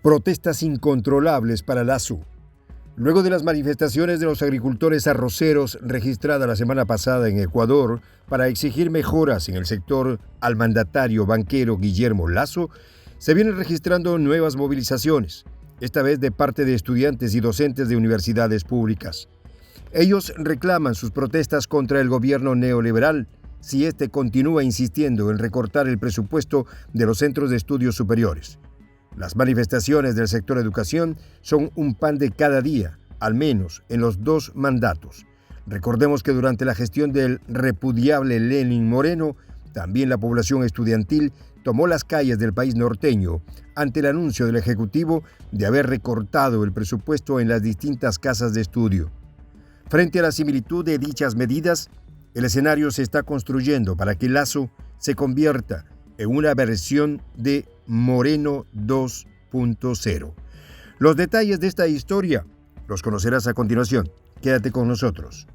Protestas incontrolables para Lasso. Luego de las manifestaciones de los agricultores arroceros registradas la semana pasada en Ecuador para exigir mejoras en el sector al mandatario banquero Guillermo Lasso, se vienen registrando nuevas movilizaciones, esta vez de parte de estudiantes y docentes de universidades públicas. Ellos reclaman sus protestas contra el gobierno neoliberal si éste continúa insistiendo en recortar el presupuesto de los centros de estudios superiores. Las manifestaciones del sector educación son un pan de cada día, al menos en los dos mandatos. Recordemos que durante la gestión del repudiable Lenín Moreno, también la población estudiantil tomó las calles del país norteño ante el anuncio del Ejecutivo de haber recortado el presupuesto en las distintas casas de estudio. Frente a la similitud de dichas medidas, el escenario se está construyendo para que Lasso se convierta en una versión de Moreno 2.0. Los detalles de esta historia los conocerás a continuación. Quédate con nosotros.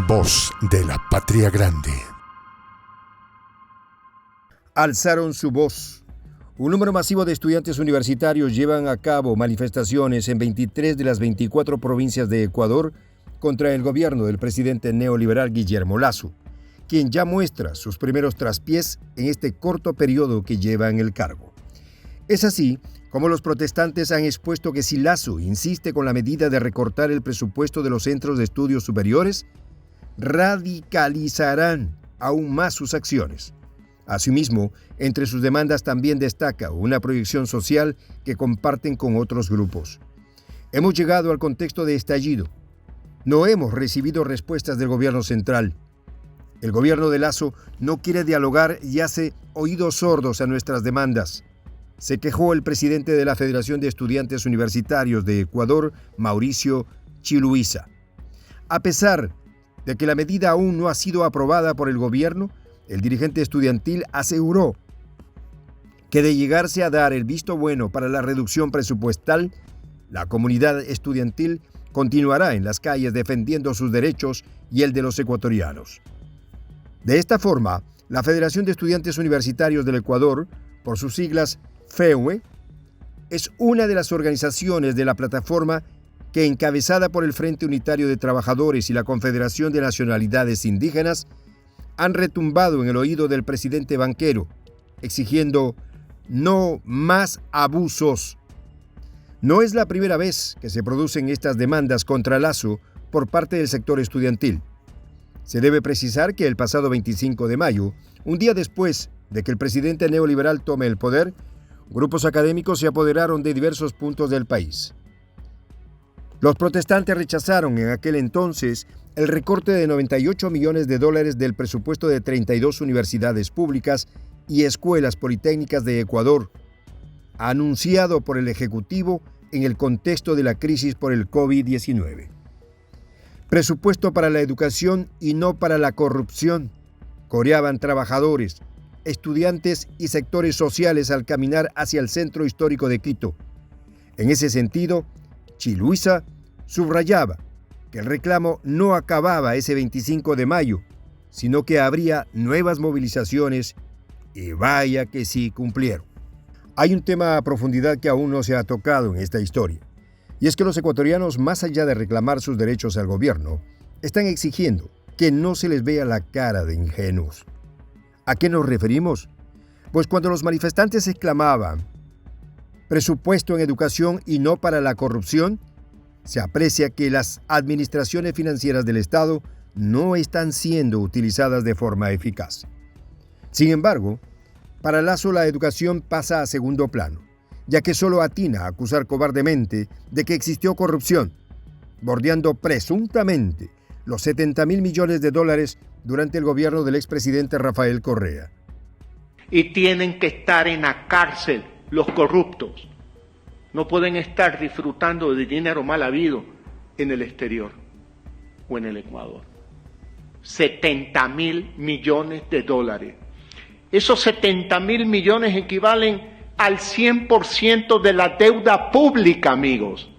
Voz de la Patria Grande. Alzaron su voz. Un número masivo de estudiantes universitarios llevan a cabo manifestaciones en 23 de las 24 provincias de Ecuador contra el gobierno del presidente neoliberal Guillermo Lasso, quien ya muestra sus primeros traspiés en este corto periodo que lleva en el cargo. Es así como los protestantes han expuesto que si Lasso insiste con la medida de recortar el presupuesto de los centros de estudios superiores, radicalizarán aún más sus acciones. Asimismo, entre sus demandas también destaca una proyección social que comparten con otros grupos. Hemos llegado al contexto de estallido. No hemos recibido respuestas del gobierno central. El gobierno de Lasso no quiere dialogar y hace oídos sordos a nuestras demandas, se quejó el presidente de la Federación de Estudiantes Universitarios de Ecuador, Mauricio Chiluisa. A pesar de que la medida aún no ha sido aprobada por el gobierno, el dirigente estudiantil aseguró que de llegarse a dar el visto bueno para la reducción presupuestal, la comunidad estudiantil continuará en las calles defendiendo sus derechos y el de los ecuatorianos. De esta forma, la Federación de Estudiantes Universitarios del Ecuador, por sus siglas FEUE, es una de las organizaciones de la plataforma que, encabezada por el Frente Unitario de Trabajadores y la Confederación de Nacionalidades Indígenas, han retumbado en el oído del presidente banquero, exigiendo no más abusos. No es la primera vez que se producen estas demandas contra Lasso por parte del sector estudiantil. Se debe precisar que el pasado 25 de mayo, un día después de que el presidente neoliberal tome el poder, grupos académicos se apoderaron de diversos puntos del país. Los protestantes rechazaron en aquel entonces el recorte de $98 millones del presupuesto de 32 universidades públicas y escuelas politécnicas de Ecuador, anunciado por el Ejecutivo en el contexto de la crisis por el COVID-19. Presupuesto para la educación y no para la corrupción, coreaban trabajadores, estudiantes y sectores sociales al caminar hacia el centro histórico de Quito. En ese sentido, Chiluisa subrayaba que el reclamo no acababa ese 25 de mayo, sino que habría nuevas movilizaciones, y vaya que sí cumplieron. Hay un tema a profundidad que aún no se ha tocado en esta historia, y es que los ecuatorianos, más allá de reclamar sus derechos al gobierno, están exigiendo que no se les vea la cara de ingenuos. ¿A qué nos referimos? Pues cuando los manifestantes exclamaban presupuesto en educación y no para la corrupción, se aprecia que las administraciones financieras del Estado no están siendo utilizadas de forma eficaz. Sin embargo, para Lasso la educación pasa a segundo plano, ya que solo atina a acusar cobardemente de que existió corrupción, bordeando presuntamente los $70.000 millones durante el gobierno del expresidente Rafael Correa. y tienen que estar en la cárcel los corruptos. No pueden estar disfrutando de dinero mal habido en el exterior o en el Ecuador. 70.000 millones de dólares. Esos 70.000 millones equivalen al 100% de la deuda pública, amigos.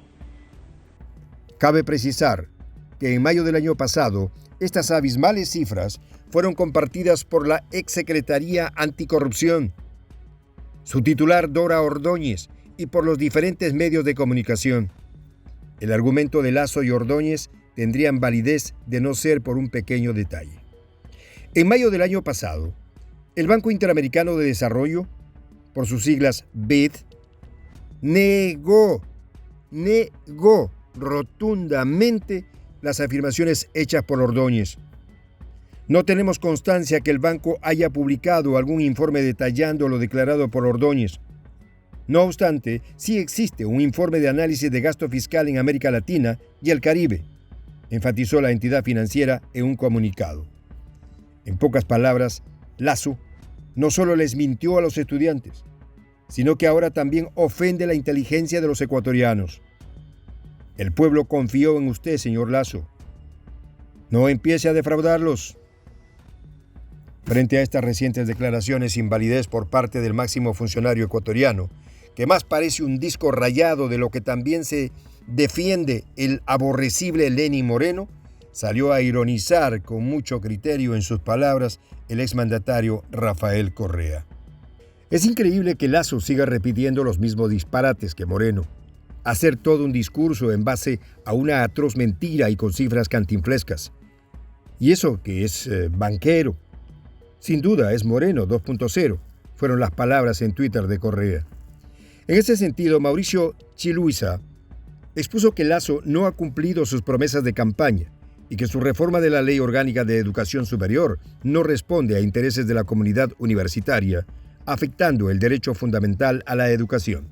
Cabe precisar que en mayo del año pasado, estas abismales cifras fueron compartidas por la exsecretaría anticorrupción, su titular Dora Ordóñez y por los diferentes medios de comunicación. El argumento de Lasso y Ordóñez tendrían validez de no ser por un pequeño detalle. En mayo del año pasado, el Banco Interamericano de Desarrollo, por sus siglas BID, negó rotundamente las afirmaciones hechas por Ordóñez. No tenemos constancia que el banco haya publicado algún informe detallando lo declarado por Ordóñez. No obstante, sí existe un informe de análisis de gasto fiscal en América Latina y el Caribe, enfatizó la entidad financiera en un comunicado. En pocas palabras, Lasso no solo les mintió a los estudiantes, sino que ahora también ofende la inteligencia de los ecuatorianos. El pueblo confió en usted, señor Lasso. No empiece a defraudarlos. Frente a estas recientes declaraciones sin validez por parte del máximo funcionario ecuatoriano, que más parece un disco rayado de lo que también se defiende el aborrecible Lenín Moreno, salió a ironizar con mucho criterio en sus palabras el exmandatario Rafael Correa. Es increíble que Lasso siga repitiendo los mismos disparates que Moreno. Hacer todo un discurso en base a una atroz mentira y con cifras cantinflescas. Y eso que es banquero. Sin duda es Moreno 2.0, fueron las palabras en Twitter de Correa. En ese sentido, Mauricio Chiluisa expuso que Lasso no ha cumplido sus promesas de campaña y que su reforma de la Ley Orgánica de Educación Superior no responde a intereses de la comunidad universitaria, afectando el derecho fundamental a la educación.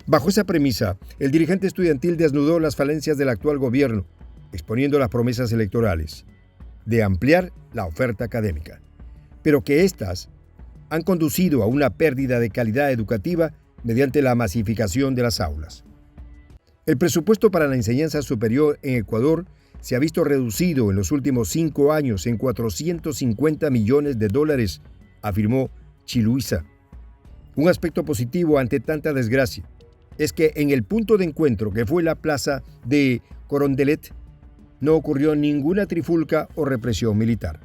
Bajo esa premisa, el dirigente estudiantil desnudó las falencias del actual gobierno, exponiendo las promesas electorales de ampliar la oferta académica, pero que éstas han conducido a una pérdida de calidad educativa mediante la masificación de las aulas. El presupuesto para la enseñanza superior en Ecuador se ha visto reducido en los últimos 5 años en $450 millones, afirmó Chiluisa. Un aspecto positivo ante tanta desgracia es que en el punto de encuentro que fue la plaza de Corondelet no ocurrió ninguna trifulca o represión militar.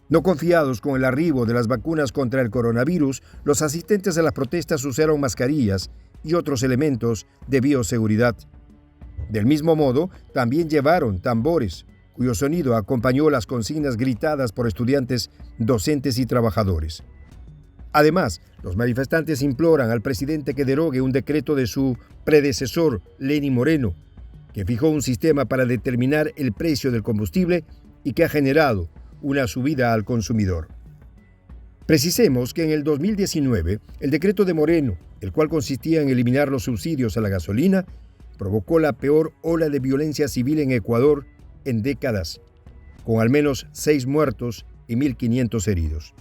No confiados con el arribo de las vacunas contra el coronavirus, los asistentes a las protestas usaron mascarillas y otros elementos de bioseguridad. Del mismo modo, también llevaron tambores, cuyo sonido acompañó las consignas gritadas por estudiantes, docentes y trabajadores. Además, los manifestantes imploran al presidente que derogue un decreto de su predecesor, Lenín Moreno, que fijó un sistema para determinar el precio del combustible y que ha generado una subida al consumidor. Precisemos que en el 2019, el decreto de Moreno, el cual consistía en eliminar los subsidios a la gasolina, provocó la peor ola de violencia civil en Ecuador en décadas, con al menos 6 muertos y 1.500 heridos.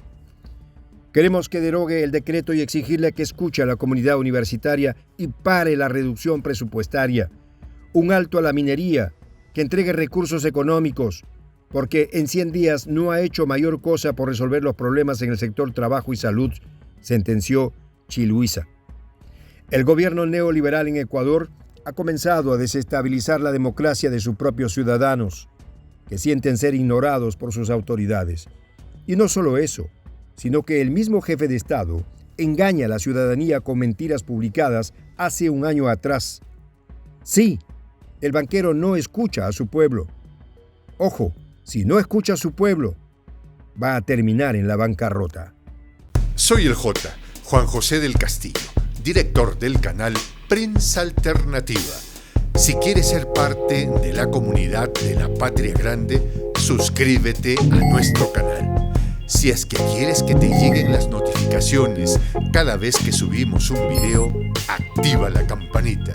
Queremos que derogue el decreto y exigirle que escuche a la comunidad universitaria y pare la reducción presupuestaria, un alto a la minería, que entregue recursos económicos, porque en 100 días no ha hecho mayor cosa por resolver los problemas en el sector trabajo y salud, sentenció Chiluisa. El gobierno neoliberal en Ecuador ha comenzado a desestabilizar la democracia de sus propios ciudadanos, que sienten ser ignorados por sus autoridades. Y no solo eso, sino que el mismo jefe de Estado engaña a la ciudadanía con mentiras publicadas hace un año atrás. Sí, el banquero no escucha a su pueblo. Ojo, si no escucha a su pueblo, va a terminar en la bancarrota. Soy el J, Juan José del Castillo, director del canal Prensa Alternativa. Si quieres ser parte de la comunidad de la Patria Grande, suscríbete a nuestro canal. Si es que quieres que te lleguen las notificaciones cada vez que subimos un video, activa la campanita.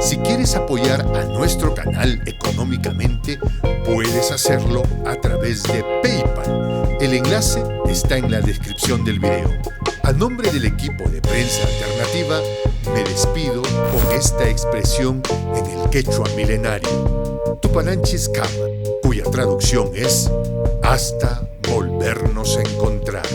Si quieres apoyar a nuestro canal económicamente, puedes hacerlo a través de PayPal. El enlace está en la descripción del video. A nombre del equipo de Prensa Alternativa, me despido con esta expresión en el quechua milenario, Tupananchis Kama, cuya traducción es hasta volvernos a encontrar.